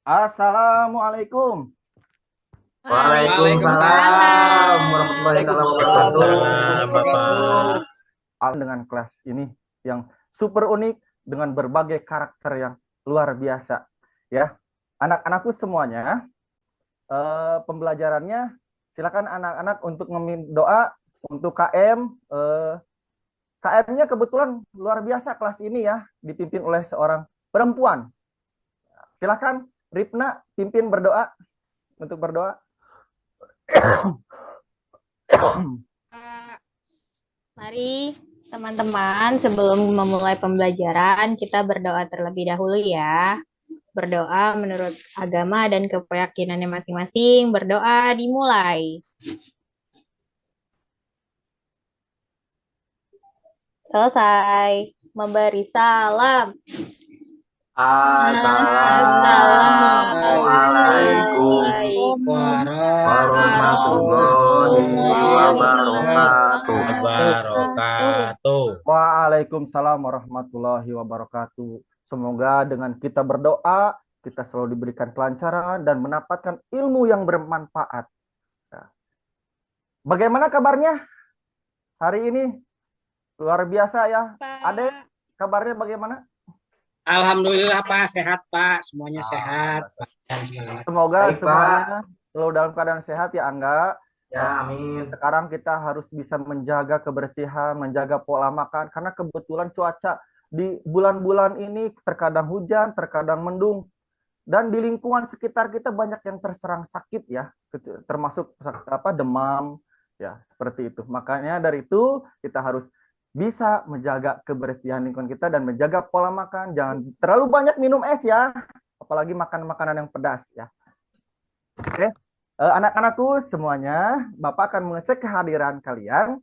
Assalamualaikum. Waalaikumsalam Waalaikumsalam. warahmatullahi wabarakatuh. Waalaikumsalam, Bapak. Dengan kelas ini yang super unik dengan berbagai karakter yang luar biasa. Ya, anak-anakku semuanya, pembelajarannya silakan anak-anak untuk meminta doa untuk KM. KM-nya kebetulan luar biasa kelas ini ya, dipimpin oleh seorang perempuan. Silakan Ripna pimpin berdoa untuk berdoa. Mari teman-teman sebelum memulai pembelajaran kita berdoa terlebih dahulu ya. Berdoa menurut agama dan keyakinannya masing-masing. Berdoa dimulai. Selesai. Memberi salam. Assalamualaikum warahmatullahi wabarakatuh. Waalaikumsalam warahmatullahi wabarakatuh. Semoga dengan kita berdoa, kita selalu diberikan kelancaran dan mendapatkan ilmu yang bermanfaat. Bagaimana kabarnya hari ini? Luar biasa ya. Adek, kabarnya bagaimana? Alhamdulillah Pak, sehat Pak, semuanya sehat. Semoga Baik, semuanya selalu dalam keadaan sehat ya Angga. Ya, amin. Sekarang kita harus bisa menjaga kebersihan, menjaga pola makan, karena kebetulan cuaca di bulan-bulan ini terkadang hujan, terkadang mendung, dan di lingkungan sekitar kita banyak yang terserang sakit ya, termasuk demam ya, seperti itu. Makanya dari itu kita harus bisa menjaga kebersihan lingkungan kita dan menjaga pola makan. Jangan terlalu banyak minum es ya, apalagi makan makanan yang pedas ya. Oke. Anak-anakku semuanya, Bapak akan mengecek kehadiran kalian.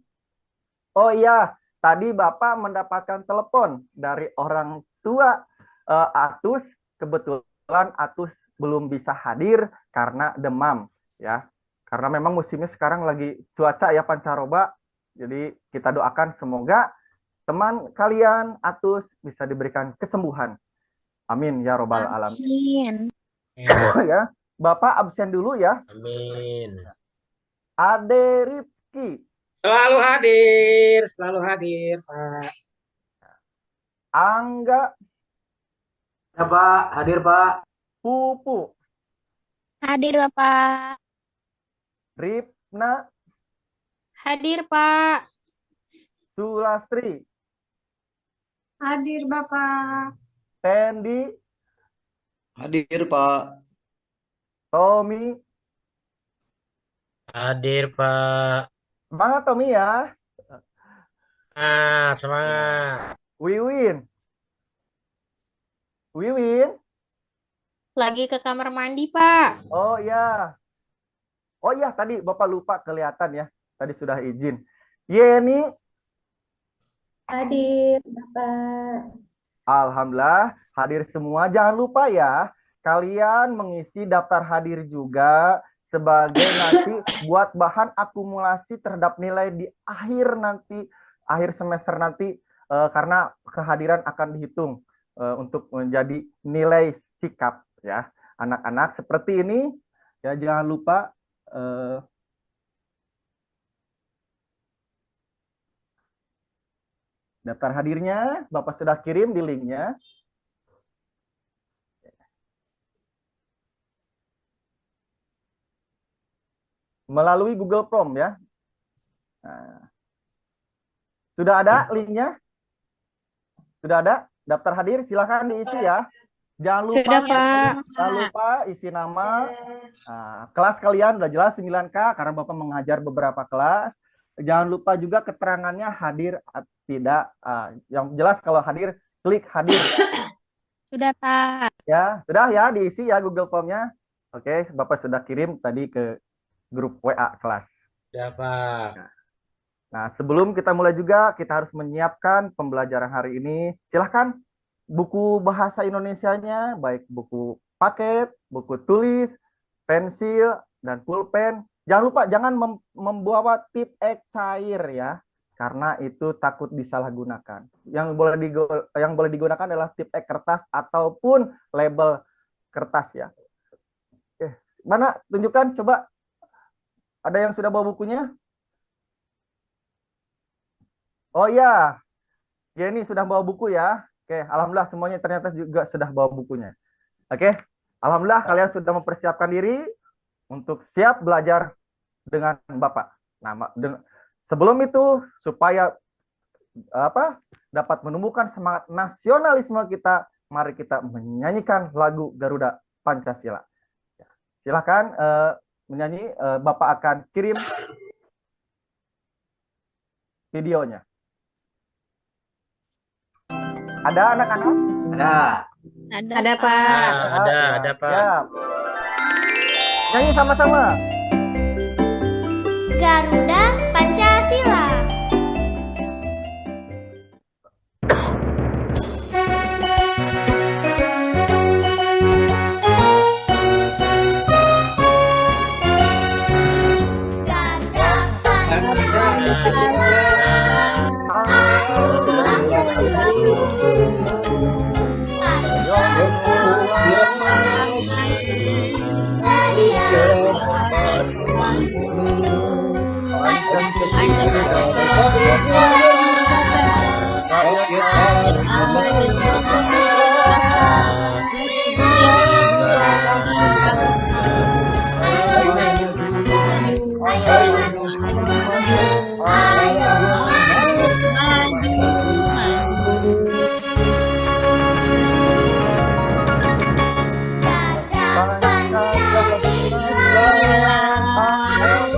Oh iya, tadi Bapak mendapatkan telepon dari orang tua Atus. Kebetulan Atus belum bisa hadir karena demam ya. Karena memang musimnya sekarang lagi cuaca ya pancaroba. Jadi kita doakan semoga teman kalian Atus bisa diberikan kesembuhan. Amin ya robbal alamin. Ya, Bapak absen dulu ya. Amin. Ade Rifki. Selalu hadir Pak. Angga. Ya, Pak, hadir, Pak. Pupu. Hadir Bapak. Ripna. Hadir Pak. Sulastri. Hadir Bapak. Tendi. Hadir, Pak. Tommy. Hadir Pak. Semangat Tommy ya. Semangat. Wiwin. Wiwin. Lagi ke kamar mandi Pak. Oh ya. Oh iya, tadi Bapak lupa kelihatan ya. Tadi sudah izin. Yeni. Hadir Bapak. Alhamdulillah hadir semua. Jangan lupa ya, kalian mengisi daftar hadir juga sebagai nanti buat bahan akumulasi terhadap nilai di akhir semester nanti, karena kehadiran akan dihitung untuk menjadi nilai sikap ya. Anak-anak seperti ini ya, jangan lupa daftar hadirnya Bapak sudah kirim di linknya. Melalui Google Form ya. Nah, sudah ada linknya? Sudah ada daftar hadir? Silahkan diisi ya. Jangan lupa, Sudah Pak. jangan lupa isi nama. Nah, kelas kalian udah jelas 9K karena Bapak mengajar beberapa kelas. Jangan lupa juga keterangannya hadir atau tidak. Yang jelas kalau hadir, klik hadir. Sudah Pak. Ya, sudah ya diisi ya Google Form-nya. Oke, Bapak sudah kirim tadi ke grup WA kelas. Ya Pak. Nah, sebelum kita mulai juga, kita harus menyiapkan pembelajaran hari ini. Silahkan buku bahasa Indonesianya, baik buku paket, buku tulis, pensil, dan pulpen. Jangan lupa, jangan membawa tip X cair ya, karena itu takut disalahgunakan. Yang boleh digunakan adalah tip X kertas ataupun label kertas ya. mana? Tunjukkan, coba. Ada yang sudah bawa bukunya? Oh iya, Jenny sudah bawa buku ya. Oke, alhamdulillah semuanya ternyata juga sudah bawa bukunya. Oke, alhamdulillah kalian sudah mempersiapkan diri untuk siap belajar dengan Bapak. Nah, sebelum itu supaya dapat menumbuhkan semangat nasionalisme kita, mari kita menyanyikan lagu Garuda Pancasila. Silakan menyanyi. Bapak akan kirim videonya. Ada anak-anak? Ada. Ada, Pak. Ada, Pak. Ya. Nyanyi sama-sama. Garuda Pancasila.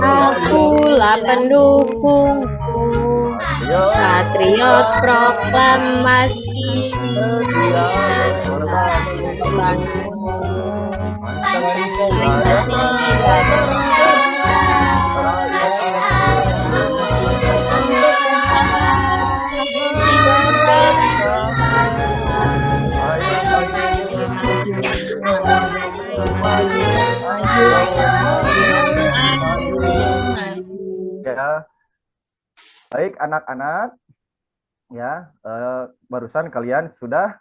Akulah pendukungku, patriot proklamasi, Ya, baik anak-anak, ya barusan kalian sudah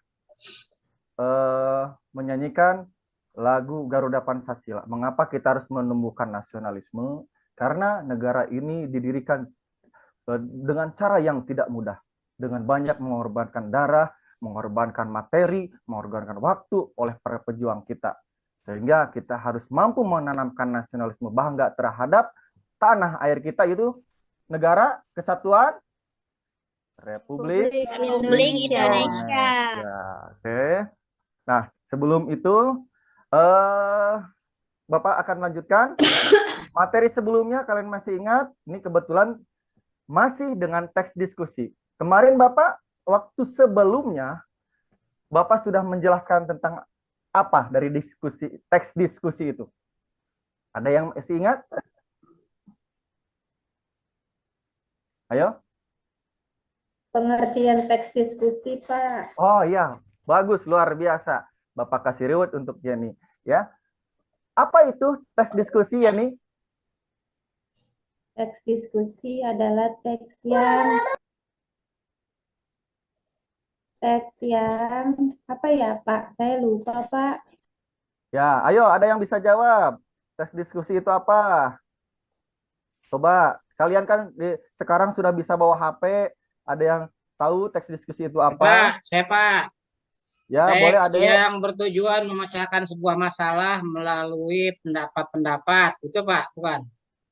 menyanyikan lagu Garuda Pancasila. Mengapa kita harus menumbuhkan nasionalisme? Karena negara ini didirikan dengan cara yang tidak mudah, dengan banyak mengorbankan darah, mengorbankan materi, mengorbankan waktu oleh para pejuang kita. Sehingga kita harus mampu menanamkan nasionalisme bangga terhadap tanah air kita, itu negara kesatuan Republik Indonesia. Ya, oke. Nah, sebelum itu Bapak akan lanjutkan materi sebelumnya. Kalian masih ingat? Ini kebetulan masih dengan teks diskusi. Kemarin Bapak waktu sebelumnya Bapak sudah menjelaskan tentang apa dari diskusi, teks diskusi itu. Ada yang masih ingat? Ayo. Pengertian teks diskusi, Pak. Oh iya, bagus, luar biasa. Bapak kasih reward untuk Jenny, ya. Apa itu teks diskusi, Jenny? Teks diskusi adalah teks yang apa ya, Pak? Saya lupa, Pak. Ya, ayo, ada yang bisa jawab. Teks diskusi itu apa? Coba, kalian kan sekarang sudah bisa bawa HP. Ada yang tahu teks diskusi itu apa? Pak, saya Pak. Ya, Teks boleh ada yang bertujuan memecahkan sebuah masalah melalui pendapat-pendapat. Itu Pak, bukan?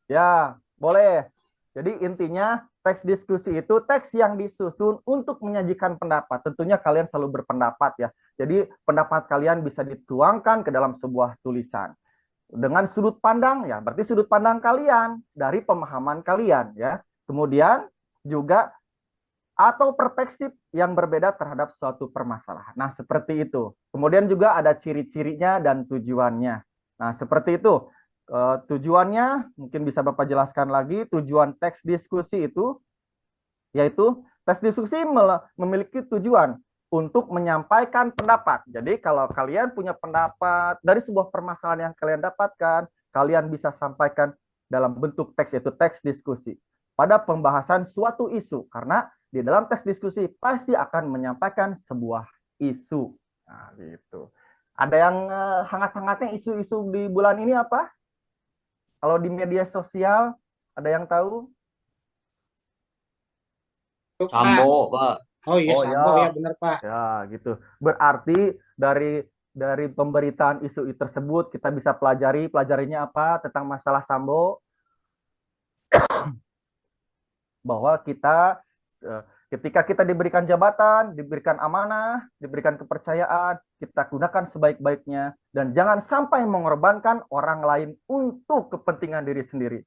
Ya, boleh. Jadi intinya teks diskusi itu teks yang disusun untuk menyajikan pendapat. Tentunya kalian selalu berpendapat ya. Jadi pendapat kalian bisa dituangkan ke dalam sebuah tulisan. Dengan sudut pandang ya, berarti sudut pandang kalian dari pemahaman kalian ya. Kemudian juga atau perspektif yang berbeda terhadap suatu permasalahan. Nah, seperti itu. Kemudian juga ada ciri-cirinya dan tujuannya. Nah, seperti itu. Tujuannya mungkin bisa Bapak jelaskan lagi. Tujuan teks diskusi itu yaitu teks diskusi memiliki tujuan untuk menyampaikan pendapat. Jadi kalau kalian punya pendapat dari sebuah permasalahan yang kalian dapatkan, kalian bisa sampaikan dalam bentuk teks, yaitu teks diskusi pada pembahasan suatu isu. Karena di dalam teks diskusi pasti akan menyampaikan sebuah isu. Nah, gitu. Ada yang hangat-hangatnya isu-isu di bulan ini apa? Kalau di media sosial, ada yang tahu? Tuh, Pak. Sambo, Pak. Oh iya, Oh Sambo ya, ya benar Pak. ya gitu. Berarti dari pemberitaan isu tersebut kita bisa pelajarinya apa tentang masalah Sambo, bahwa kita ketika kita diberikan jabatan, diberikan amanah, diberikan kepercayaan, kita gunakan sebaik-baiknya dan jangan sampai mengorbankan orang lain untuk kepentingan diri sendiri.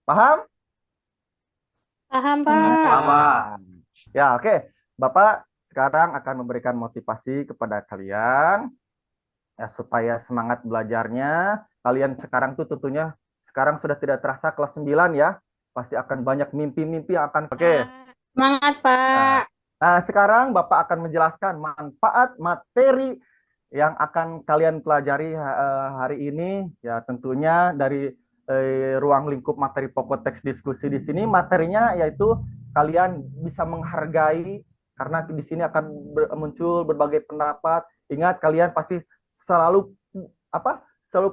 Paham? Paham, Pak. Pak. Ya, oke. Bapak sekarang akan memberikan motivasi kepada kalian ya, supaya semangat belajarnya. Kalian sekarang tuh tentunya sekarang sudah tidak terasa kelas 9 ya. Pasti akan banyak mimpi-mimpi yang akan. Oke. Semangat, Pak. Nah, sekarang Bapak akan menjelaskan manfaat materi yang akan kalian pelajari hari ini ya, tentunya dari ruang lingkup materi pokok teks diskusi. Di sini materinya yaitu kalian bisa menghargai karena di sini akan muncul berbagai pendapat. Ingat, kalian pasti selalu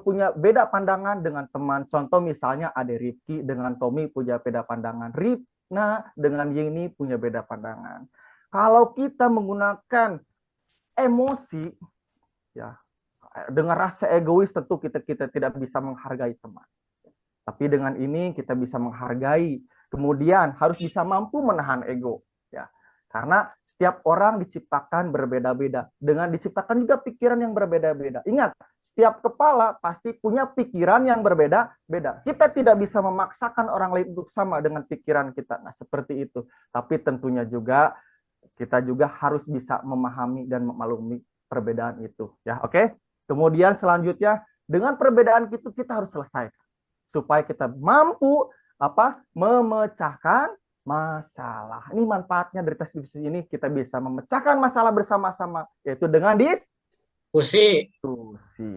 punya beda pandangan dengan teman. Contoh misalnya ada Rifki dengan Tommy punya beda pandangan. Ripna dengan Yeni punya beda pandangan. Kalau kita menggunakan emosi ya, dengan rasa egois, tentu kita tidak bisa menghargai teman. Tapi dengan ini kita bisa menghargai. Kemudian harus bisa mampu menahan ego ya. Karena setiap orang diciptakan berbeda-beda. Dengan diciptakan juga pikiran yang berbeda-beda. Ingat, setiap kepala pasti punya pikiran yang berbeda-beda. Kita tidak bisa memaksakan orang lain untuk sama dengan pikiran kita. Nah, seperti itu. Tapi tentunya juga kita juga harus bisa memahami dan memaklumi perbedaan itu ya. Oke. Kemudian selanjutnya dengan perbedaan itu kita harus selesaikan supaya kita mampu memecahkan masalah. Ini manfaatnya dari tes diskusi ini, kita bisa memecahkan masalah bersama-sama yaitu dengan diskusi.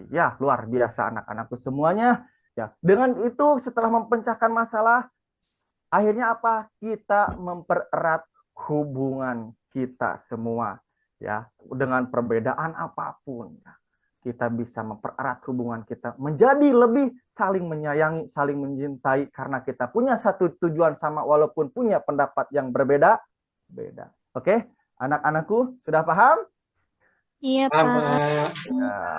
Ya, luar biasa anak-anakku semuanya. Ya, dengan itu setelah memecahkan masalah akhirnya apa? Kita mempererat hubungan kita semua ya, dengan perbedaan apapun ya. Kita bisa mempererat hubungan kita menjadi lebih saling menyayangi, saling mencintai karena kita punya satu tujuan sama walaupun punya pendapat yang berbeda-beda. Oke, anak-anakku sudah paham? Iya, Paham, Pak. Pak. Ya,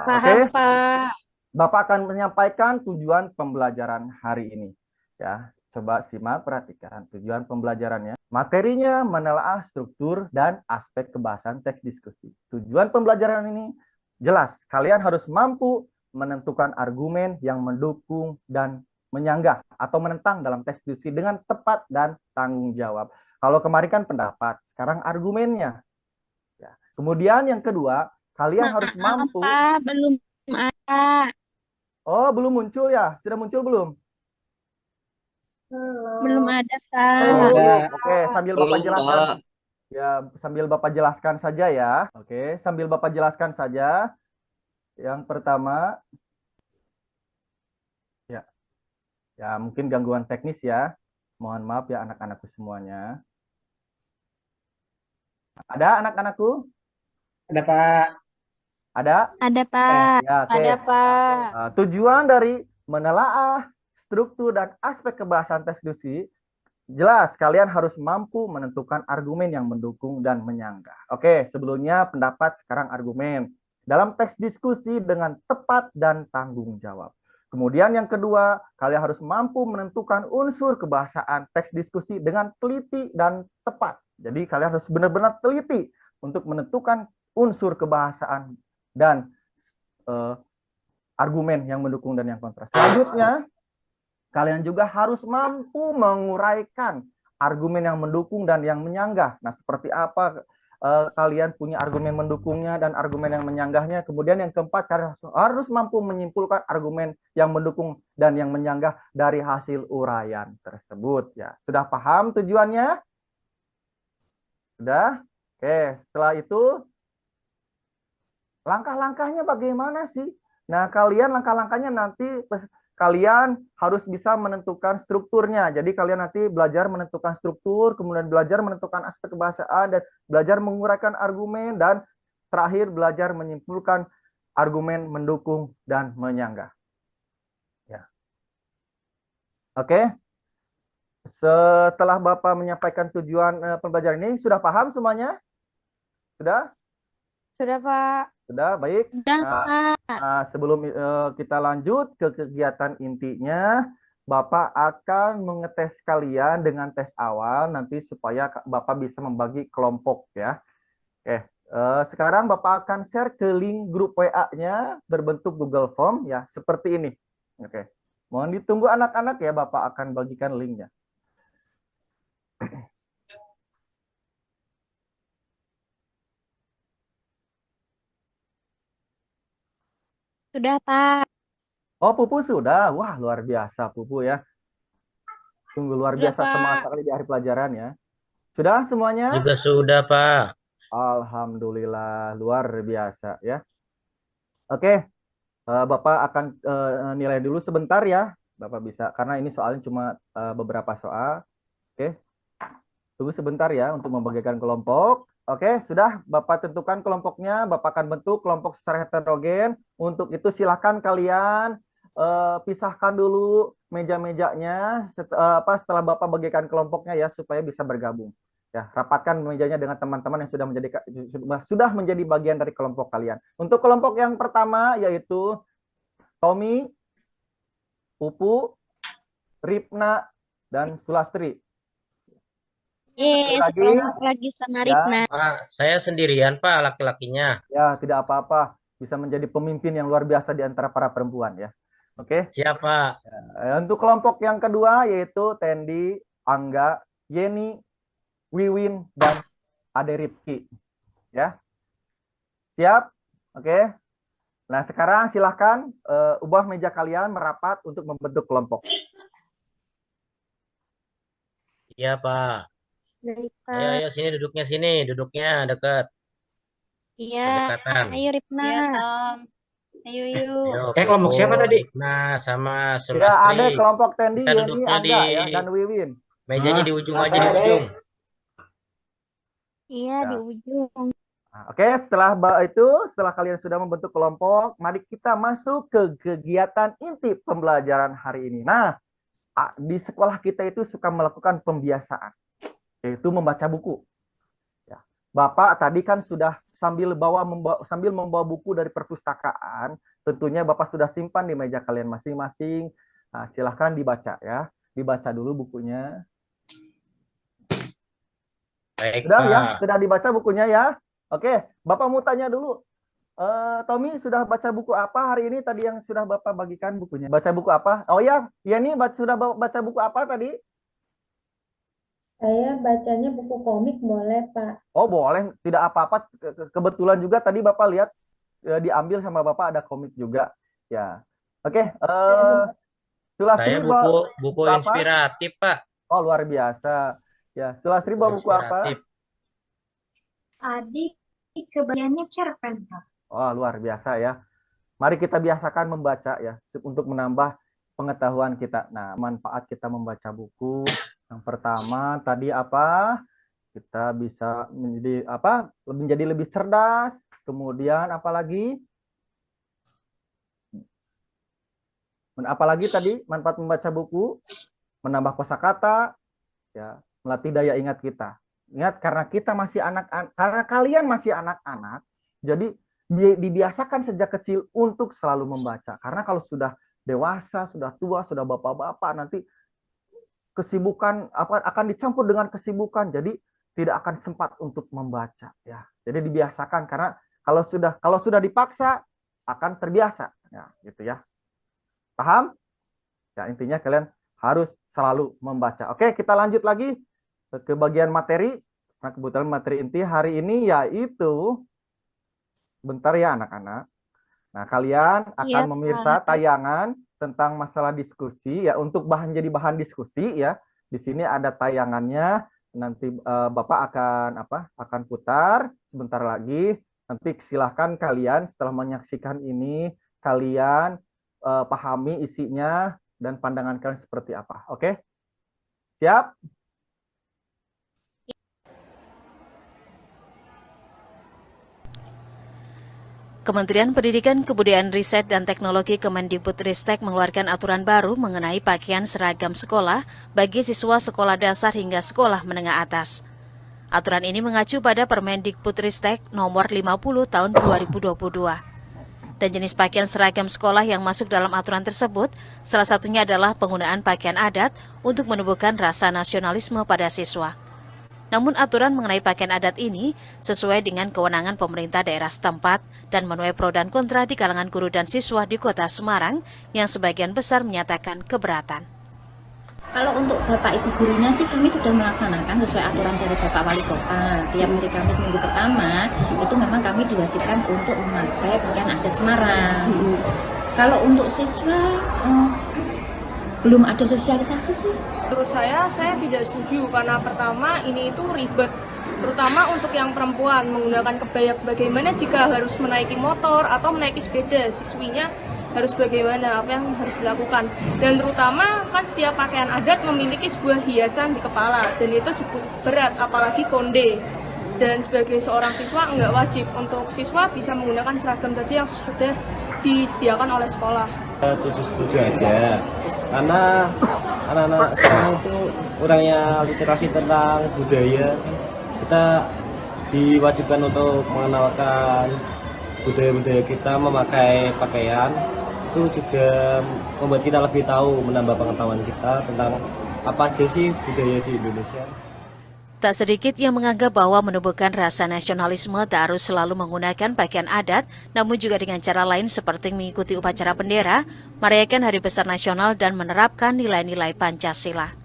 Paham, oke. Pak. Bapak akan menyampaikan tujuan pembelajaran hari ini. Ya, coba simak, perhatikan tujuan pembelajarannya. Materinya menelaah struktur dan aspek kebahasaan teks diskusi. Tujuan pembelajaran ini jelas, kalian harus mampu menentukan argumen yang mendukung dan menyanggah atau menentang dalam teks diskusi dengan tepat dan tanggung jawab. Kalau kemarin kan pendapat, sekarang argumennya. Ya. Kemudian yang kedua, kalian harus mampu. Pak, belum ada. Oh, belum muncul ya? Sudah muncul belum? Belum ada, Pak. Oke, sambil Bapak Belum, jelaskan. Pak. Ya, sambil Bapak jelaskan saja ya. Oke, sambil Bapak jelaskan saja. Yang pertama, ya mungkin gangguan teknis ya. Mohon maaf ya anak-anakku semuanya. Ada anak-anakku? Ada Pak. Ada? Ada, Pak. Ya, oke. Ada, Pak. Tujuan dari menelaah struktur dan aspek kebahasaan teks diskusi, jelas kalian harus mampu menentukan argumen yang mendukung dan menyanggah. Oke, sebelumnya pendapat, sekarang argumen. Dalam teks diskusi dengan tepat dan tanggung jawab. Kemudian yang kedua, kalian harus mampu menentukan unsur kebahasaan teks diskusi dengan teliti dan tepat. Jadi kalian harus benar-benar teliti untuk menentukan unsur kebahasaan dan argumen yang mendukung dan yang kontra. Selanjutnya, kalian juga harus mampu menguraikan argumen yang mendukung dan yang menyanggah. Nah, seperti apa kalian punya argumen mendukungnya dan argumen yang menyanggahnya. Kemudian yang keempat, kalian harus mampu menyimpulkan argumen yang mendukung dan yang menyanggah dari hasil uraian tersebut. Ya, sudah paham tujuannya? Sudah? Oke, setelah itu langkah-langkahnya bagaimana sih? Nah, kalian langkah-langkahnya nanti kalian harus bisa menentukan strukturnya. Jadi kalian nanti belajar menentukan struktur, kemudian belajar menentukan aspek kebahasaan, dan belajar menguraikan argumen, dan terakhir belajar menyimpulkan argumen mendukung dan menyanggah. Ya. Oke. Setelah Bapak menyampaikan tujuan pembelajaran ini, sudah paham semuanya? Sudah? Sudah, Pak. Sudah, baik. Sudah, Nah, Pak. sebelum kita lanjut ke kegiatan intinya, Bapak akan mengetes kalian dengan tes awal nanti supaya Bapak bisa membagi kelompok ya. Oke, sekarang Bapak akan share ke link grup WA-nya berbentuk Google Form ya, seperti ini. Oke. Mohon ditunggu anak-anak ya, Bapak akan bagikan linknya. Sudah, Pak. Oh, Pupu sudah. Wah, luar biasa Pupu ya. Sungguh luar Sudah, biasa semangat Pak. sekali di hari pelajaran ya. Sudah semuanya? Juga sudah, Pak. Alhamdulillah, luar biasa ya. Oke, Bapak akan nilai dulu sebentar ya. Bapak bisa, karena ini soalnya cuma beberapa soal. Oke, tunggu sebentar ya untuk membagikan kelompok. Oke, sudah Bapak tentukan kelompoknya. Bapak akan bentuk kelompok secara heterogen. Untuk itu silakan kalian pisahkan dulu meja-mejanya setelah Bapak bagikan kelompoknya ya supaya bisa bergabung. Ya, rapatkan mejanya dengan teman-teman yang sudah menjadi bagian dari kelompok kalian. Untuk kelompok yang pertama yaitu Tommy, Pupu, Ripna, dan Sulastri. Sekelompok lagi sama Ripna. Pak, saya sendirian, Pak, laki-lakinya. Ya, tidak apa-apa. Bisa menjadi pemimpin yang luar biasa di antara para perempuan ya. Oke. Siap, Pak. Untuk kelompok yang kedua yaitu Tendi, Angga, Yeni, Wiwin, dan Ade Ripki. Ya. Siap? Oke. Nah, sekarang silahkan ubah meja kalian merapat untuk membentuk kelompok. Iya, Pak. Baik, Pak. Ayo, sini duduknya dekat. Iya. Berdekatan. Ayo, Ripna. Iya, Tom. Ayo, yuk. Ayo, kelompok siapa tadi? Nah, sama Tidak Sulastri. ada kelompok Tendi, Kita Yeni, duduknya Angga ya, dan Wiwin. mejanya di ujung aja, di ujung. Iya, di ujung. Nah, oke, setelah kalian sudah membentuk kelompok, mari kita masuk ke kegiatan inti pembelajaran hari ini. Nah, di sekolah kita itu suka melakukan pembiasaan, yaitu membaca buku. Ya. Bapak tadi kan sudah sambil membawa buku dari perpustakaan, tentunya Bapak sudah simpan di meja kalian masing-masing. Nah, silahkan dibaca ya, dibaca dulu bukunya. Baik, Sudah Pak. ya, sudah dibaca bukunya ya. Oke, Bapak mau tanya dulu. Tommy sudah baca buku apa hari ini tadi yang sudah Bapak bagikan bukunya? Baca buku apa? Oh ya, Yeni sudah baca buku apa tadi? Saya bacanya buku komik boleh, Pak? Oh boleh, tidak apa-apa. Kebetulan juga tadi Bapak lihat diambil sama Bapak ada komik juga. Ya, oke. Sulastri Saya buku apa? inspiratif, Pak. Oh luar biasa. Ya, Sulastri bawa buku apa? Adik kebagiannya cerpen, Pak. Oh luar biasa ya. Mari kita biasakan membaca ya untuk menambah pengetahuan kita. Nah, manfaat kita membaca buku. Yang pertama tadi apa? Kita bisa menjadi lebih cerdas. Kemudian apalagi tadi manfaat membaca buku? Menambah kosakata, ya, melatih daya ingat kita. Ingat karena kita masih anak-anak, karena kalian masih anak-anak, jadi dibiasakan sejak kecil untuk selalu membaca. Karena kalau sudah dewasa, sudah tua, sudah bapak-bapak, nanti kesibukan akan dicampur dengan kesibukan, jadi tidak akan sempat untuk membaca. Ya, jadi dibiasakan karena kalau sudah dipaksa akan terbiasa. Ya, gitu ya. Paham? Ya, intinya kalian harus selalu membaca. Oke, kita lanjut lagi ke bagian materi. Nah, kebetulan materi inti hari ini yaitu bentar ya anak-anak. Nah, kalian akan memirsa tayangan tentang masalah diskusi ya untuk jadi bahan diskusi ya. Di sini ada tayangannya. Nanti Bapak akan putar sebentar lagi. Nanti silahkan kalian setelah menyaksikan ini kalian pahami isinya dan pandangan kalian seperti apa. Oke? Siap? Kementerian Pendidikan, Kebudayaan Riset dan Teknologi Kemendikbudristek mengeluarkan aturan baru mengenai pakaian seragam sekolah bagi siswa sekolah dasar hingga sekolah menengah atas. Aturan ini mengacu pada Permendikbudristek nomor 50 tahun 2022. Dan jenis pakaian seragam sekolah yang masuk dalam aturan tersebut, salah satunya adalah penggunaan pakaian adat untuk menumbuhkan rasa nasionalisme pada siswa. Namun aturan mengenai pakaian adat ini sesuai dengan kewenangan pemerintah daerah setempat dan menuai pro dan kontra di kalangan guru dan siswa di Kota Semarang yang sebagian besar menyatakan keberatan. Kalau untuk Bapak Ibu gurunya sih kami sudah melaksanakan sesuai aturan dari Bapak Wali Kota. Tiap hari Kamis minggu pertama itu memang kami diwajibkan untuk memakai pakaian adat Semarang. Kalau untuk siswa belum ada sosialisasi sih. Menurut saya tidak setuju karena pertama ini itu ribet, terutama untuk yang perempuan menggunakan kebaya. Bagaimana jika harus menaiki motor atau menaiki sepeda, siswinya harus bagaimana, apa yang harus dilakukan. Dan terutama kan setiap pakaian adat memiliki sebuah hiasan di kepala dan itu cukup berat, apalagi konde. Dan sebagai seorang siswa enggak wajib, untuk siswa bisa menggunakan seragam saja yang sudah disediakan oleh sekolah. Setuju aja, karena anak-anak sekarang itu kurangnya literasi tentang budaya. Kita diwajibkan untuk mengenalkan budaya-budaya kita, memakai pakaian itu juga membuat kita lebih tahu, menambah pengetahuan kita tentang apa aja sih budaya di Indonesia. Tak sedikit yang menganggap bahwa menumbuhkan rasa nasionalisme tak harus selalu menggunakan pakaian adat, namun juga dengan cara lain seperti mengikuti upacara bendera, merayakan Hari Besar Nasional dan menerapkan nilai-nilai Pancasila.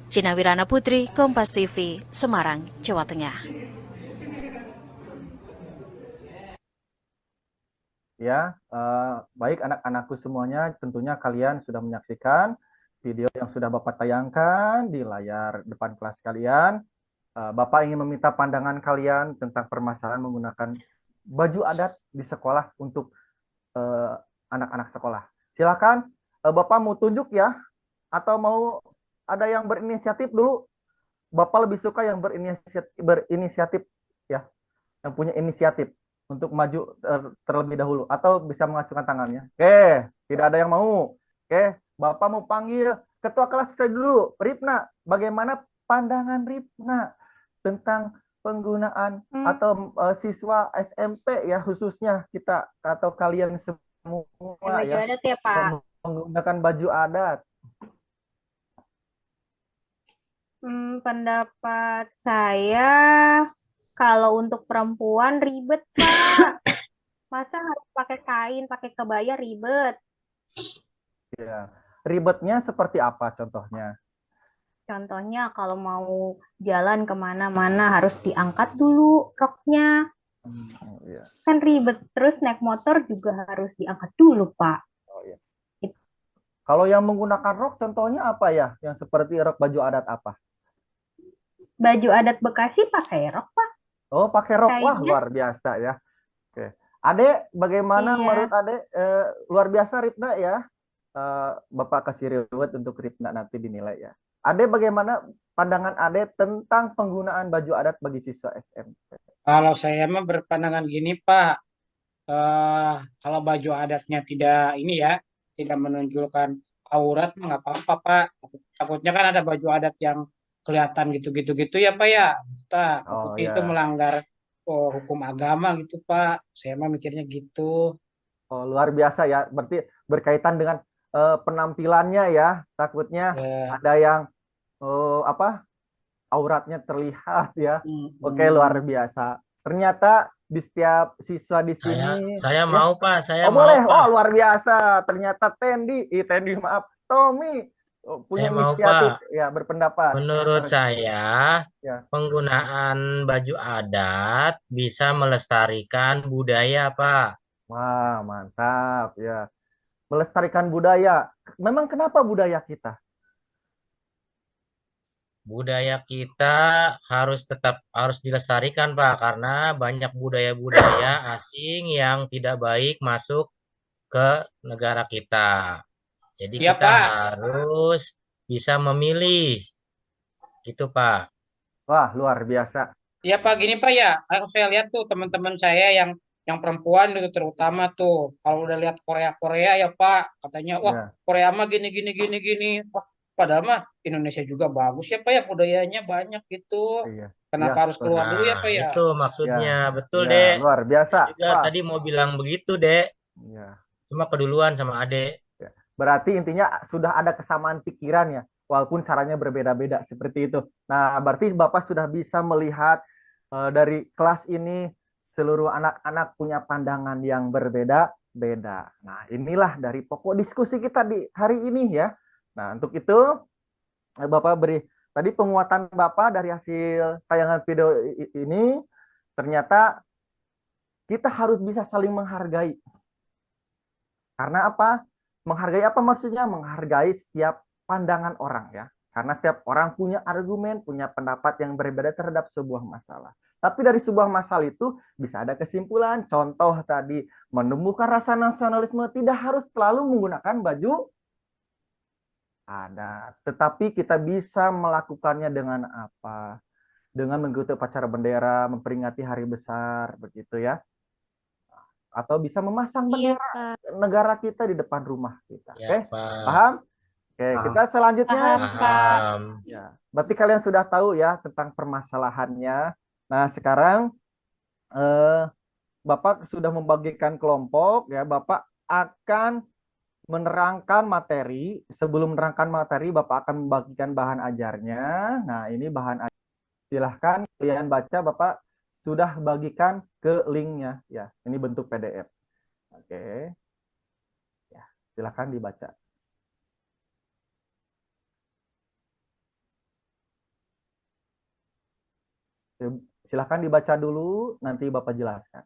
Cina Wirana Putri, Kompas TV, Semarang, Jawa Tengah. Ya, baik anak-anakku semuanya, tentunya kalian sudah menyaksikan video yang sudah Bapak tayangkan di layar depan kelas kalian. Bapak ingin meminta pandangan kalian tentang permasalahan menggunakan baju adat di sekolah untuk anak-anak sekolah. Silakan, Bapak mau tunjuk ya, atau mau ada yang berinisiatif dulu? Bapak lebih suka yang berinisiatif ya, yang punya inisiatif untuk maju terlebih dahulu, atau bisa mengacungkan tangannya. Oke, tidak ada yang mau. Oke, Bapak mau panggil ketua kelas saya dulu, Ripna. Bagaimana pandangan Ripna tentang penggunaan atau siswa SMP ya, khususnya kita atau kalian semua Baju ya, adat ya, Pak. menggunakan baju adat? Pendapat saya kalau untuk perempuan ribet, Pak. Masa harus pakai kain, pakai kebaya ribet. Ya, ribetnya seperti apa contohnya? Contohnya kalau mau jalan kemana-mana harus diangkat dulu roknya. Ya. Kan ribet. Terus naik motor juga harus diangkat dulu, Pak. Oh, ya. Kalau yang menggunakan rok contohnya apa ya? Yang seperti rok baju adat apa? Baju adat Bekasi pakai rok, Pak. Oh, pakai rok. Wah, Kainnya. luar biasa ya. Oke. Ade, bagaimana Iya. menurut Ade? Luar biasa Ripna ya. Bapak kasih reward untuk Ripna nanti dinilai ya. Ade, bagaimana pandangan Ade tentang penggunaan baju adat bagi siswa SMP? Kalau saya mah berpandangan gini, Pak. Kalau baju adatnya tidak tidak menunjukkan aurat, mah nggak apa-apa, Pak. Takutnya kan ada baju adat yang kelihatan gitu-gitu ya, Pak ya. Kita Oh takutnya itu ya. melanggar hukum agama gitu, Pak. Saya mah mikirnya gitu. Oh, luar biasa ya. Berarti berkaitan dengan penampilannya ya. Takutnya ada yang auratnya terlihat ya. Oke, luar biasa. Ternyata di setiap siswa di sini Saya mau, Pak. Saya oh, mau, boleh. Pak. Oh, luar biasa. Ternyata maaf, Tommy punya Saya mau, inisiatif Pak. ya, berpendapat. Menurut saya, Ya. penggunaan baju adat bisa melestarikan budaya, Pak. Wah, mantap ya. Melestarikan budaya. Memang kenapa budaya kita? Budaya kita harus dilestarikan, Pak, karena banyak budaya-budaya asing yang tidak baik masuk ke negara kita. Jadi Iya, kita Pak. harus bisa memilih. Gitu, Pak. Wah, luar biasa. Ya, Pak, gini, Pak ya. Aku saya lihat tuh teman-teman saya yang yang perempuan itu terutama tuh. Kalau udah lihat Korea ya Pak, katanya wah Ya, Korea mah gini gini gini gini. Wah, padahal mah Indonesia juga bagus ya Pak ya, budayanya banyak gitu. iya. Ya, Kenapa harus betul. keluar dulu ya Nah, Pak ya? itu Ya, maksudnya. Betul, ya, Dek. luar biasa. Saya juga Wah, tadi mau bilang begitu, Dek. ya. Cuma keduluan sama Adek. Ya. Berarti intinya sudah ada kesamaan pikiran ya, walaupun caranya berbeda-beda seperti itu. Nah, berarti Bapak sudah bisa melihat dari kelas ini seluruh anak-anak punya pandangan yang berbeda-beda. Nah, inilah dari pokok diskusi kita di hari ini ya. Nah, untuk itu Bapak beri tadi penguatan Bapak dari hasil tayangan video ini, ternyata kita harus bisa saling menghargai. Karena apa? Menghargai apa maksudnya? Menghargai setiap pandangan orang ya. Karena setiap orang punya argumen, punya pendapat yang berbeda terhadap sebuah masalah. Tapi dari sebuah masalah itu bisa ada kesimpulan. Contoh tadi, menumbuhkan rasa nasionalisme tidak harus selalu menggunakan baju adat. Tetapi kita bisa melakukannya dengan apa? Dengan mengikuti upacara bendera, memperingati hari besar, begitu ya. Atau bisa memasang Iya, bendera Pak. negara kita di depan rumah kita. Ya, Oke, Pak. paham? Oke, kita selanjutnya. Paham, Pak. Paham. Ya, berarti kalian sudah tahu ya tentang permasalahannya. Nah, sekarang Bapak sudah membagikan kelompok ya. Bapak akan menerangkan materi. Sebelum menerangkan materi, Bapak akan membagikan bahan ajarnya. Nah, ini bahan ajar. Silahkan kalian baca. Bapak sudah bagikan ke linknya ya. Ini bentuk PDF. Oke. Ya, silahkan dibaca. Silahkan dibaca dulu, nanti Bapak jelaskan.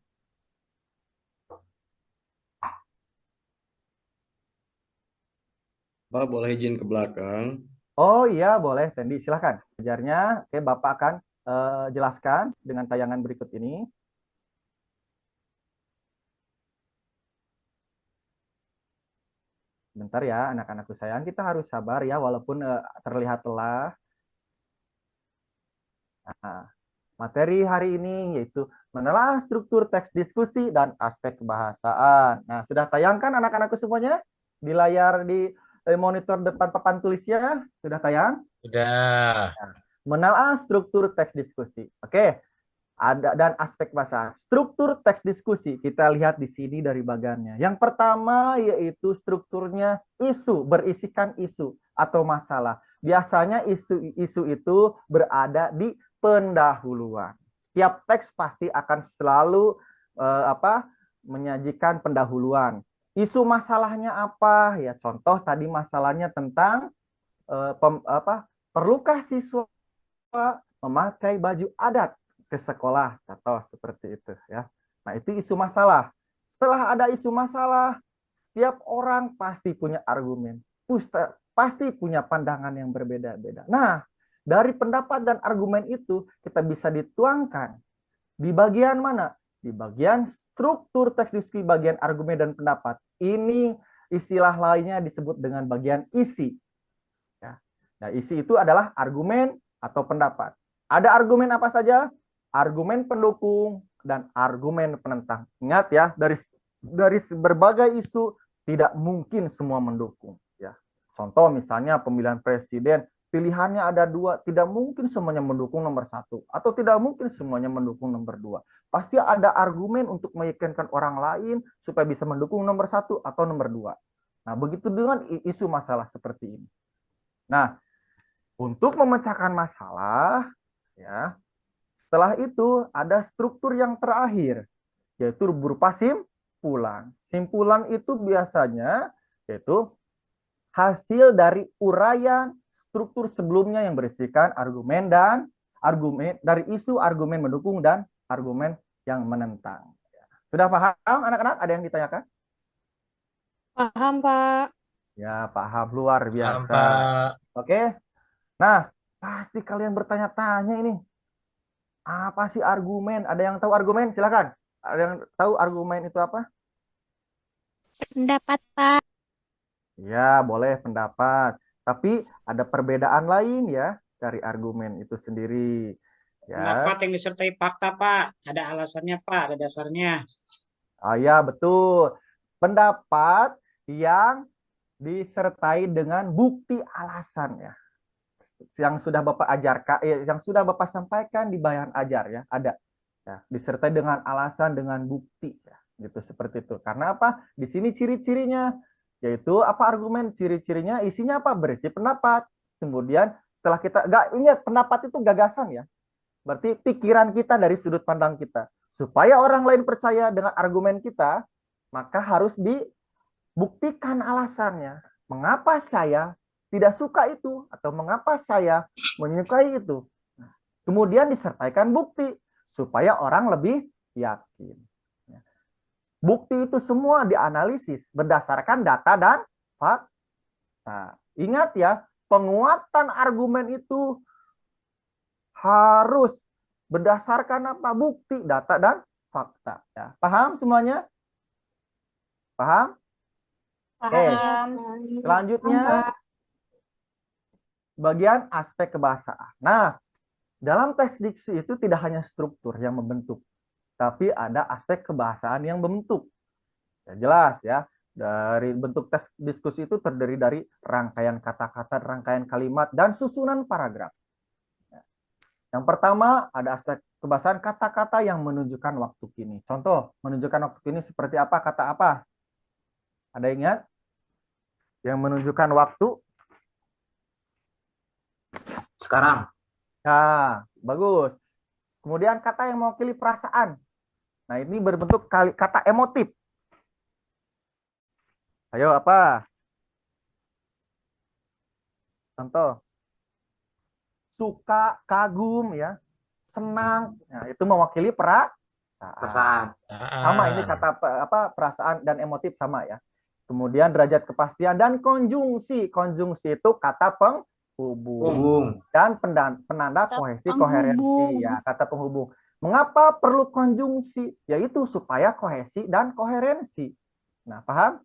Pak, boleh izin ke belakang? Oh iya, boleh, Tendi. Silahkan. Ajarnya, oke, Bapak akan jelaskan dengan tayangan berikut ini. Bentar ya, anak-anakku sayang. Kita harus sabar ya, walaupun terlihat lelah. Nah, materi hari ini yaitu menelaah struktur teks diskusi dan aspek kebahasaan. Nah, sudah tayangkan anak-anakku semuanya di layar di monitor depan papan tulisnya? Sudah tayang? Sudah. Nah, menelaah struktur teks diskusi. Oke. Ada dan aspek bahasa. Struktur teks diskusi kita lihat di sini dari bagannya. Yang pertama yaitu strukturnya isu, berisikan isu atau masalah. Biasanya isu itu berada di pendahuluan. Setiap teks pasti akan selalu menyajikan pendahuluan. Isu masalahnya apa? Ya, contoh tadi masalahnya tentang perlukah siswa memakai baju adat ke sekolah, contoh seperti itu ya. Nah, itu isu masalah. Setelah ada isu masalah, setiap orang pasti punya argumen, pasti punya pandangan yang berbeda-beda. Nah, dari pendapat dan argumen itu kita bisa dituangkan di bagian mana? Di bagian struktur teks diskusi, bagian argumen dan pendapat. Ini istilah lainnya disebut dengan bagian isi. Ya. Nah, isi itu adalah argumen atau pendapat. Ada argumen apa saja? Argumen pendukung dan argumen penentang. Ingat ya, dari berbagai isu tidak mungkin semua mendukung. Ya, contoh misalnya pemilihan presiden, pilihannya ada dua, tidak mungkin semuanya mendukung nomor satu, atau tidak mungkin semuanya mendukung nomor dua. Pasti ada argumen untuk meyakinkan orang lain supaya bisa mendukung nomor satu atau nomor dua. Nah, begitu dengan isu masalah seperti ini. Nah, untuk memecahkan masalah, ya. Setelah itu ada struktur yang terakhir, yaitu berupa simpulan. Simpulan itu biasanya yaitu hasil dari uraian struktur sebelumnya yang berisikan argumen dari isu, argumen mendukung dan argumen yang menentang. Sudah paham anak-anak? Ada yang ditanyakan? Paham, Pak. Ya, paham, luar biasa. Paham, Pak. Oke. Nah, pasti kalian bertanya-tanya ini. Apa sih argumen? Ada yang tahu argumen? Silakan. Ada yang tahu argumen itu apa? Pendapat, Pak. Ya, boleh pendapat. Tapi ada perbedaan lain ya dari argumen itu sendiri. Ya. Pendapat yang disertai fakta, Pak. Ada alasannya, Pak. Ada dasarnya. Ah ya, betul. Pendapat yang disertai dengan bukti alasan ya. Yang sudah Bapak ajarkan, yang sudah Bapak sampaikan di bayan ajar ya, ada. Ya, disertai dengan alasan, dengan bukti ya. Gitu seperti itu. Karena apa? Di sini ciri-cirinya yaitu apa argumen ciri-cirinya isinya apa? Berisi pendapat. Kemudian setelah kita enggak ingat pendapat itu gagasan ya. Berarti pikiran kita dari sudut pandang kita. Supaya orang lain percaya dengan argumen kita, maka harus dibuktikan alasannya. Mengapa saya tidak suka itu atau mengapa saya menyukai itu. Kemudian disertaikan bukti supaya orang lebih yakin. Bukti itu semua dianalisis berdasarkan data dan fakta. Ingat ya, penguatan argumen itu harus berdasarkan apa? Bukti, data, dan fakta. Ya. Paham semuanya? Paham? Oke. Selanjutnya, bagian aspek kebahasaan. Nah, dalam teks diksi itu tidak hanya struktur yang membentuk, tapi ada aspek kebahasaan yang membentuk. Ya, jelas ya, dari bentuk teks diskusi itu terdiri dari rangkaian kata-kata, rangkaian kalimat, dan susunan paragraf. Yang pertama, ada aspek kebahasaan kata-kata yang menunjukkan waktu kini. Contoh, menunjukkan waktu kini seperti apa, kata apa? Ada ingat? Yang menunjukkan waktu? Sekarang. Nah, bagus. Kemudian kata yang mewakili perasaan. Nah, ini berbentuk kata emotif. Ayo, apa? Contoh. Suka, kagum, ya, senang. Nah, itu mewakili perasaan. Sama ini kata apa? Perasaan dan emotif sama ya. Kemudian derajat kepastian dan konjungsi. Konjungsi itu kata penghubung dan penanda kohesi koherensi ya, kata penghubung. Mengapa perlu konjungsi? Yaitu supaya kohesi dan koherensi. Nah, paham?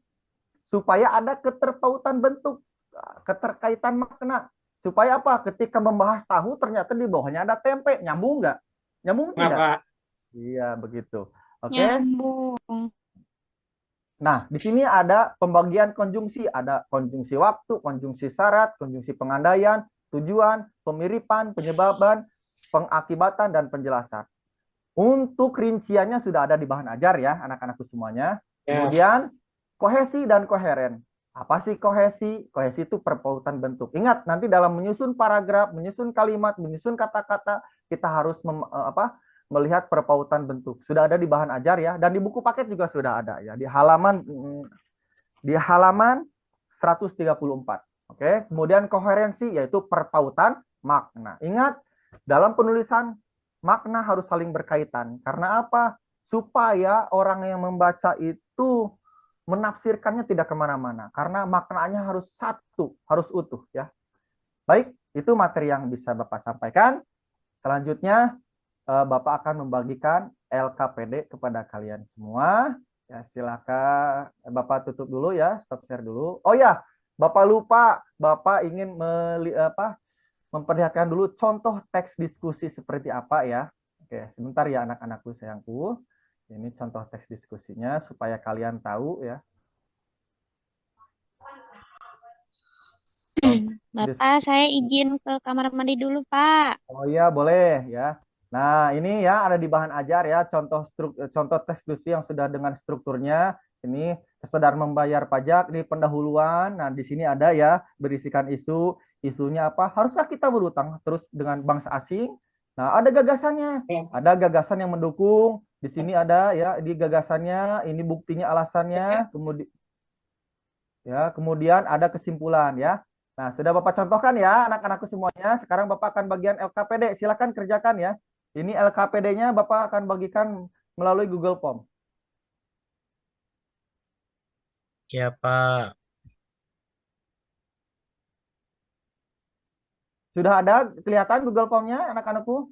Supaya ada keterpautan bentuk, keterkaitan makna. Supaya apa? Ketika membahas tahu ternyata di bawahnya ada tempe, nyambung nggak? Nyambung tidak? Iya, begitu. Oke. Nyambung. Nah, di sini ada pembagian konjungsi, ada konjungsi waktu, konjungsi syarat, konjungsi pengandaian, tujuan, pemiripan, penyebaban, pengakibatan, dan penjelasan. Untuk rinciannya sudah ada di bahan ajar ya, anak-anakku semuanya. Kemudian, kohesi dan koheren. Apa sih kohesi? Kohesi itu perpautan bentuk. Ingat, nanti dalam menyusun paragraf, menyusun kalimat, menyusun kata-kata, kita harus melihat perpautan bentuk. Sudah ada di bahan ajar ya, dan di buku paket juga sudah ada ya, di halaman 134. Oke, kemudian koherensi yaitu perpautan makna. Ingat, dalam penulisan makna harus saling berkaitan. Karena apa? Supaya orang yang membaca itu menafsirkannya tidak kemana-mana. Karena maknanya harus satu, harus utuh ya. Baik, itu materi yang bisa Bapak sampaikan. Selanjutnya, Bapak akan membagikan LKPD kepada kalian semua. Ya, silakan Bapak tutup dulu ya, stop share dulu. Oh ya, Bapak lupa, Bapak ingin memperlihatkan dulu contoh teks diskusi seperti apa ya. Oke, sebentar ya anak-anakku sayangku. Ini contoh teks diskusinya supaya kalian tahu ya. Bapak, saya izin ke kamar mandi dulu, Pak. Oh iya, boleh ya. Nah, ini ya ada di bahan ajar ya, contoh teks diskusi yang sudah dengan strukturnya. Ini sekedar membayar pajak di pendahuluan. Nah, di sini ada ya berisikan isu. Isunya apa? Haruskah kita berutang terus dengan bangsa asing? Nah, ada gagasannya. Ada gagasan yang mendukung. Di sini ada ya di gagasannya, ini buktinya, alasannya, kemudian ada kesimpulan ya. Nah, sudah Bapak contohkan ya anak-anakku semuanya. Sekarang Bapak akan bagian LKPD. Silakan kerjakan ya. Ini LKPD-nya Bapak akan bagikan melalui Google Form. Ya, Pak. Sudah ada kelihatan Google Form-nya anak-anakku?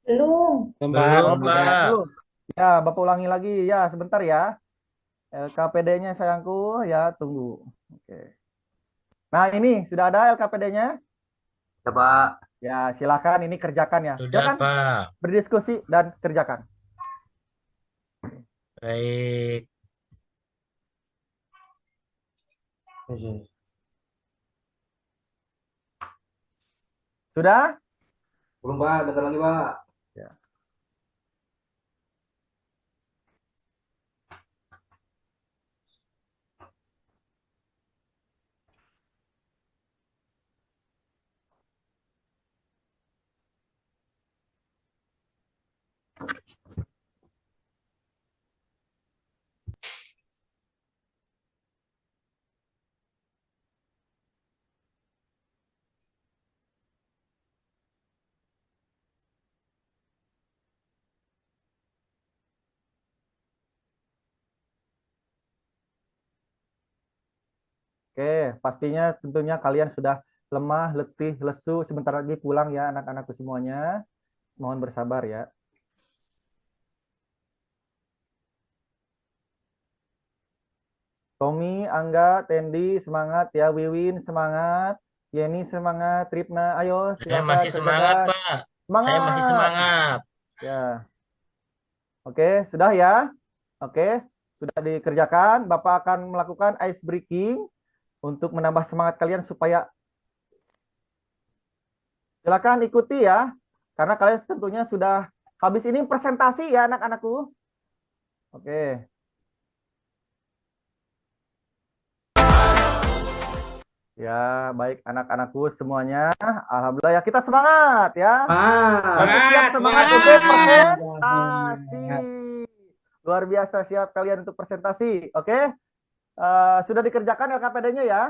Belum. Belum, Pak. Ya, Bapak ulangi lagi. Ya, sebentar ya. LKPD-nya sayangku. Ya, tunggu. Oke. Nah, ini sudah ada LKPD-nya? Ya, Pak. Ya, silakan ini kerjakan ya. Sudah, Silakan Pak. berdiskusi dan kerjakan. Baik. Sudah? Belum, Pak. Bentar lagi, Pak. Ya. Oke, pastinya tentunya kalian sudah lemah, letih, lesu. Sebentar lagi pulang ya anak-anakku semuanya. Mohon bersabar ya. Tommy, Angga, Tendi, semangat ya. Wiwin, semangat. Yeni, semangat. Tripna, ayo Saya silakan masih semangat, kerjakan. Pak. Semangat. Saya masih semangat. Ya. Oke, sudah ya. Oke, sudah dikerjakan. Bapak akan melakukan ice breaking untuk menambah semangat kalian supaya silakan ikuti ya. Karena kalian tentunya sudah habis ini presentasi ya anak-anakku. Oke. Ya, baik anak-anakku semuanya. Alhamdulillah ya, kita semangat ya. Oke, siap semangat untuk presentasi. Luar biasa, siap kalian untuk presentasi. Oke. Sudah dikerjakan LKPD-nya ya?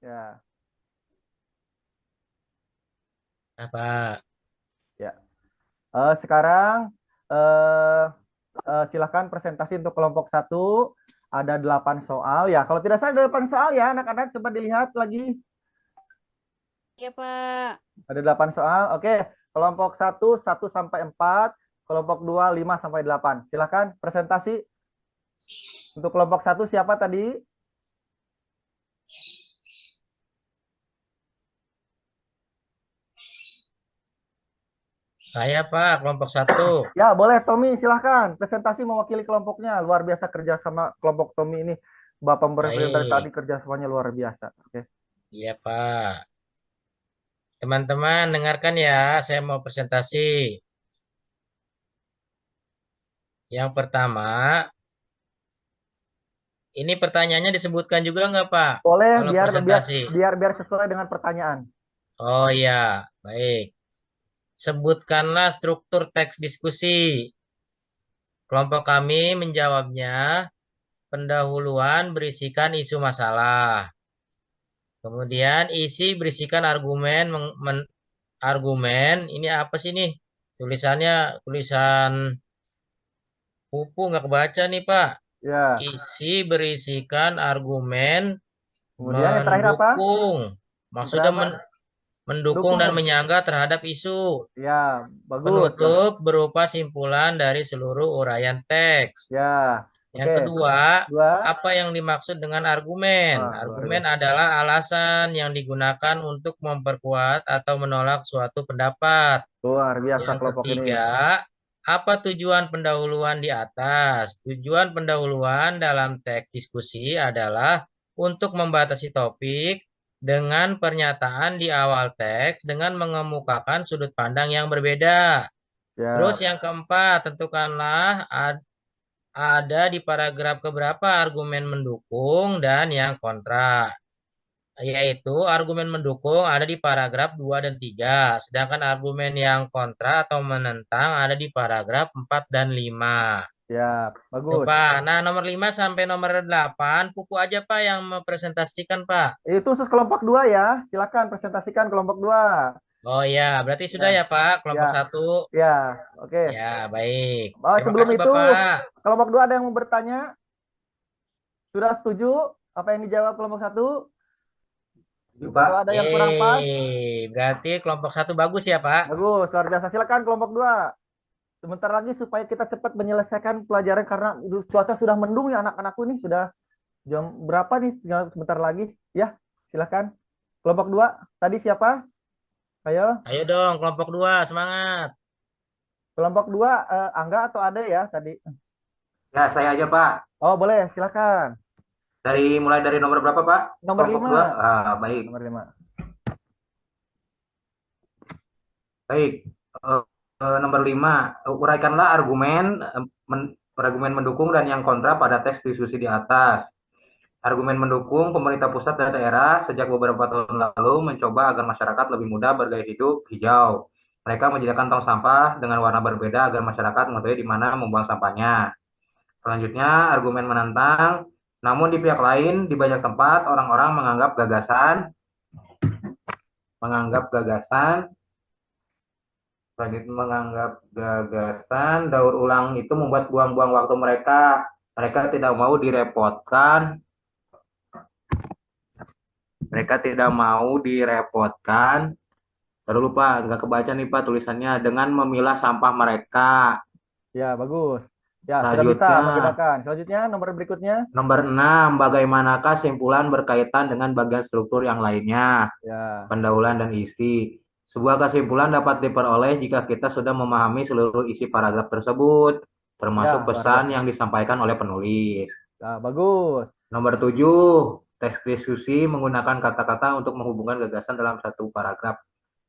Ya. Pak. Ya. Sekarang silakan presentasi untuk kelompok 1. Ada 8 soal ya. Kalau tidak salah ada 8 soal ya anak-anak. Coba dilihat lagi. Iya, Pak. Ada 8 soal. Oke. Kelompok 1, 1 sampai 4. Kelompok 2, 5 sampai 8. Silakan presentasi. Untuk kelompok 1 siapa tadi? Saya, Pak, kelompok 1. Ya, boleh Tommy, silahkan. Presentasi mewakili kelompoknya. Luar biasa kerja sama kelompok Tommy ini. Bapak presentasi tadi kerjasamanya luar biasa. Oke. Iya, Pak. Teman-teman, dengarkan ya. Saya mau presentasi. Yang pertama, ini pertanyaannya disebutkan juga nggak, Pak? Boleh, Kalau biar presentasi. biar sesuai dengan pertanyaan. Oh iya, baik. Sebutkanlah struktur teks diskusi. Kelompok kami menjawabnya, pendahuluan berisikan isu masalah. Kemudian isi berisikan argumen, argumen, ini apa sih nih? Tulisannya, tulisan pupu nggak kebaca nih, Pak. Ya. Isi berisikan argumen, Kemudian yang terakhir apa? mendukung. Maksudnya mendukung dan menyanggah terhadap isu. Ya, bagus. Penutup berupa simpulan dari seluruh uraian teks. Ya. Yang kedua, apa yang dimaksud dengan argumen? Argumen adalah alasan yang digunakan untuk memperkuat atau menolak suatu pendapat. Luar biasa Yang kelompok ketiga, apa tujuan pendahuluan di atas? Tujuan pendahuluan dalam teks diskusi adalah untuk membatasi topik dengan pernyataan di awal teks dengan mengemukakan sudut pandang yang berbeda. Ya. Terus yang keempat, tentukanlah ada di paragraf keberapa argumen mendukung dan yang kontra. Yaitu argumen mendukung ada di paragraf 2 dan 3. Sedangkan argumen yang kontra atau menentang ada di paragraf 4 dan 5. Ya, bagus. Pak. Nah, nomor 5 sampai nomor 8, Pupu aja Pak yang mempresentasikan, Pak. Itu khusus kelompok 2 ya. Silakan presentasikan kelompok 2. Oh ya, berarti sudah ya Pak, kelompok 1. Ya, oke. Ya, baik. Sebelum kasih, itu, Bapak. kelompok 2 ada yang mau bertanya? Sudah setuju apa yang dijawab kelompok 1? Kalau ada yang kurang pas? Berarti kelompok 1 bagus ya Pak? Bagus, luar biasa. Silakan kelompok 2. Sebentar lagi supaya kita cepat menyelesaikan pelajaran karena cuaca sudah mendung ya anak-anakku nih. Sudah jam berapa nih? Tinggal sebentar lagi. Ya, silakan. Kelompok 2, tadi siapa? Ayo. Ayo dong, kelompok 2, semangat. Kelompok 2, Angga atau Ade ya tadi? Ya, saya aja, Pak. Oh, boleh, silakan. Mulai dari nomor berapa, Pak? Nomor Kelompok 5. 2. Baik. Nomor 5. Baik. Nomor 5. Uraikanlah argumen mendukung dan yang kontra pada teks diskusi di atas. Argumen mendukung, pemerintah pusat dan daerah sejak beberapa tahun lalu mencoba agar masyarakat lebih mudah bergaya hidup hijau. Mereka menyediakan tong sampah dengan warna berbeda agar masyarakat mengetahui di mana membuang sampahnya. Selanjutnya, argumen menantang, namun di pihak lain, di banyak tempat, orang-orang menganggap gagasan daur ulang itu membuat buang-buang waktu mereka. Mereka tidak mau direpotkan. Baru lupa, nggak kebaca nih Pak tulisannya, dengan memilah sampah mereka. Ya, bagus. Ya, sudah bisa membedakan. Selanjutnya, nomor berikutnya. Nomor 6, bagaimanakah kesimpulan berkaitan dengan bagian struktur yang lainnya? Ya. Pendahuluan dan isi. Sebuah kesimpulan dapat diperoleh jika kita sudah memahami seluruh isi paragraf tersebut, termasuk pesan yang disampaikan oleh penulis. Ya, bagus. Nomor 7, teks diskusi menggunakan kata-kata untuk menghubungkan gagasan dalam satu paragraf.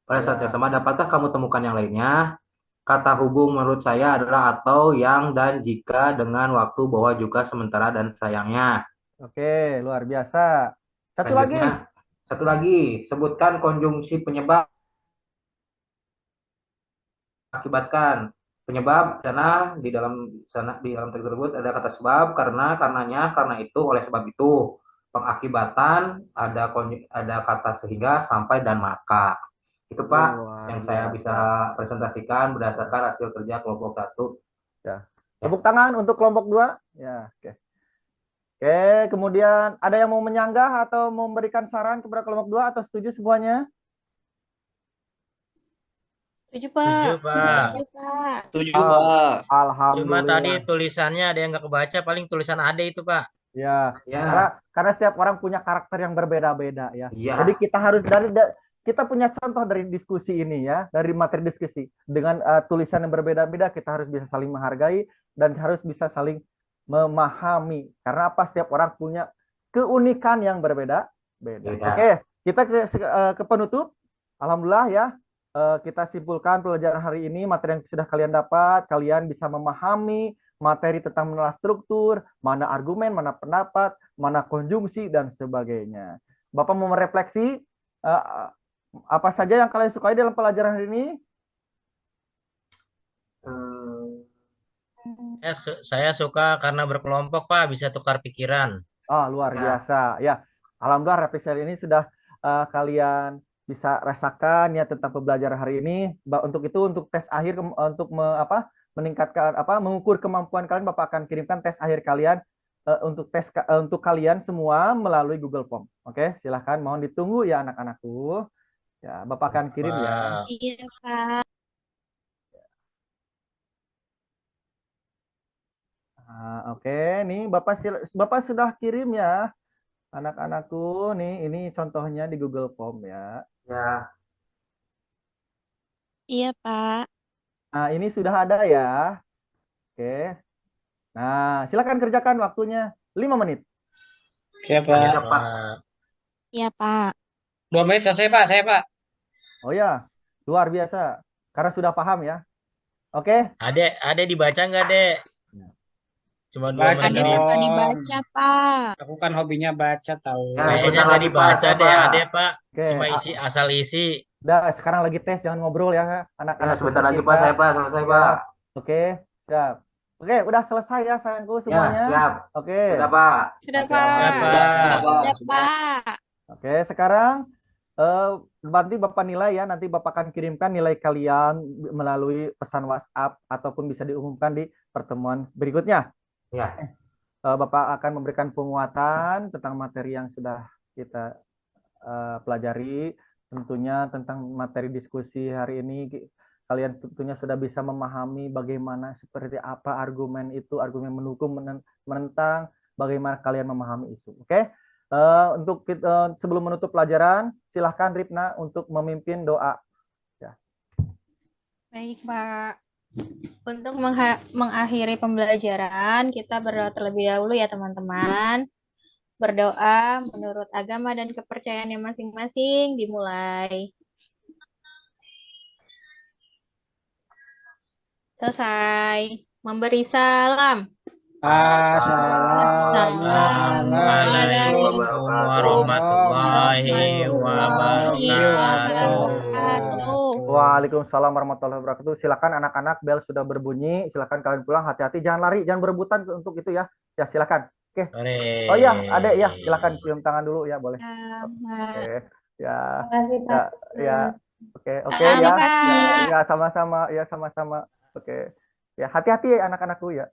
Pada saat yang sama, dapatkah kamu temukan yang lainnya? Kata hubung menurut saya adalah atau, yang, dan, jika, dengan, waktu, bahwa, juga, sementara, dan sayangnya. Oke, luar biasa. Satu lagi, sebutkan konjungsi penyebab akibatkan. Penyebab, di dalam teks tersebut ada kata sebab, karenanya, karena itu, oleh sebab itu. Pengakibatan, ada kata sehingga, sampai, dan maka. Itu Pak yang saya bisa presentasikan berdasarkan hasil kerja kelompok 1. Ya. Tepuk tangan untuk kelompok 2. Ya, oke. Oke, kemudian ada yang mau menyanggah atau memberikan saran kepada kelompok 2 atau setuju semuanya? Setuju, Pak. Setuju, Pak. Alhamdulillah. Cuma tadi tulisannya ada yang nggak kebaca, paling tulisan Ade itu, Pak. Ya. Karena setiap orang punya karakter yang berbeda-beda ya. Ya. Jadi kita harus kita punya contoh dari diskusi ini ya, dari materi diskusi. Dengan tulisan yang berbeda-beda, kita harus bisa saling menghargai dan harus bisa saling memahami. Karena apa? Setiap orang punya keunikan yang berbeda-beda. Oke, kita ke penutup. Alhamdulillah ya, kita simpulkan pelajaran hari ini, materi yang sudah kalian dapat, kalian bisa memahami materi tentang menelaah struktur, mana argumen, mana pendapat, mana konjungsi, dan sebagainya. Bapak mau merefleksi apa saja yang kalian sukai dalam pelajaran hari ini? Saya suka karena berkelompok, Pak, bisa tukar pikiran. Luar biasa. Ya, alhamdulillah refleksi ini sudah kalian bisa rasakan ya tentang pembelajaran hari ini. Untuk itu, untuk tes akhir, untuk meningkatkan mengukur kemampuan kalian, Bapak akan kirimkan tes akhir kalian untuk kalian semua melalui Google Form. Oke, silahkan mohon ditunggu ya anak-anakku. Ya, Bapak akan kirim ya. Iya, Pak. Oke, nih Bapak sudah kirim ya anak-anakku. Nih, ini contohnya di Google Form ya. Ya. Iya, Pak. Nah, ini sudah ada ya. Oke. Nah, silakan kerjakan waktunya 5 menit. Oke, Pak. Iya, Pak. 2 menit selesai, Pak. Saya, Pak. Oh ya, luar biasa. Karena sudah paham ya. Oke. Ade dibaca nggak, Dek? Cuma 2 Baca menit. Ade suka dibaca, Pak. Aku kan hobinya baca, tahu. Kayaknya nggak dibaca deh, Ade, Pak. Oke. Cuma asal isi. Udah, sekarang lagi tes, jangan ngobrol ya anak-anak. Sebentar lagi Pak, saya Pak, selesai Pak. Oke, siap. Oke, udah selesai ya sayangku semuanya. Ya, siap. Oke. Sudah Pak. Sudah, Pak. Sudah, Pak. Oke, sekarang nanti Bapak nilai ya, nanti Bapak akan kirimkan nilai kalian melalui pesan WhatsApp ataupun bisa diumumkan di pertemuan berikutnya. Ya. Bapak akan memberikan penguatan tentang materi yang sudah kita pelajari. Tentunya tentang materi diskusi hari ini, kalian tentunya sudah bisa memahami bagaimana seperti apa argumen itu, argumen mendukung, menentang, bagaimana kalian memahami isu. Oke? Untuk sebelum menutup pelajaran, silahkan Ripna untuk memimpin doa. Ya. Baik, Pak. Untuk mengakhiri pembelajaran, kita berdoa terlebih dahulu ya teman-teman. Berdoa menurut agama dan kepercayaannya masing-masing, dimulai. Selesai. Memberi salam. Assalamualaikum warahmatullahi wabarakatuh. Waalaikumsalam warahmatullahi wabarakatuh. Silakan anak-anak, bel sudah berbunyi. Silakan kalian pulang, hati-hati, jangan lari, jangan berebutan untuk itu ya. Ya silakan. Oke. Oh iya, Adek ya, silakan cium tangan dulu ya, boleh. Oke. Ya. Terima kasih Pak. Ya. Oke ya. Ya sama-sama. Ya sama-sama. Oke. Ya hati-hati ya anak-anakku ya.